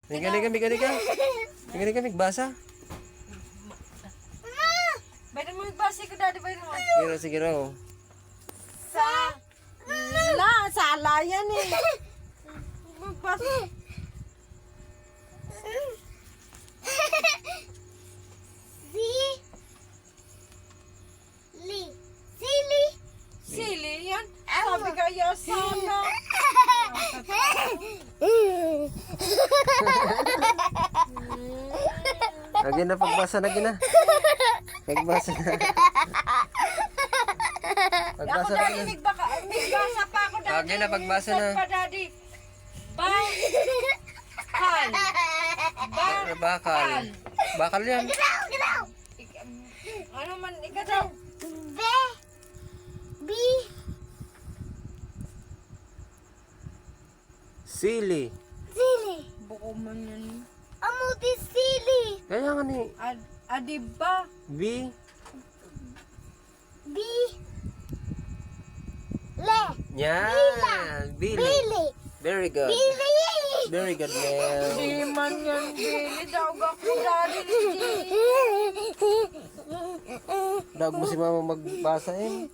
Mika, basa. Bayan mo magbasa ko, daddy, bayan mo. Sige raw. Sala yan eh. Magbasa. Sili yan. Sabi kaya sana. Lagi na, pagbasa na gina. Pagbasa na. Ako Pagbasa na daddy, gina. nagbasa pa ako daddy. Lagi na, pagbasa na. Pa daddy. Bakal. Bakal yan. Ano man, ikaw daw. Sili. Buko man yan. Kaya nga ni. Adiba. B. Yan. Billy. Very good. Very good, man. Di man yan, Billy. Dawag ako daddy. Dawag mo si mama magbasa eh.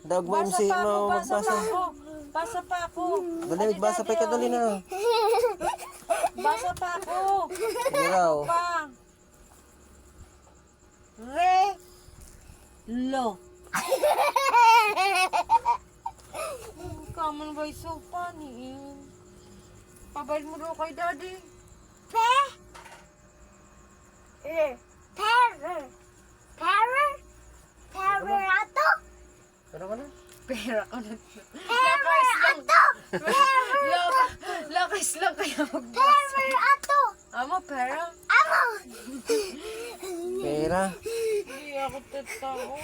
Dawag mo si mama magbasa. Basa pa ako. Dali, magbasa pa ka, dali na. Basa pa ako. Sige raw. Pa. Lo. Kaman ba yung paniin? Pabayad mo daw kay daddy. Ano ka na? Pera ko na. Lakas lang kaya magbasa. Amo, pera? Pera. Hindi ako totoo.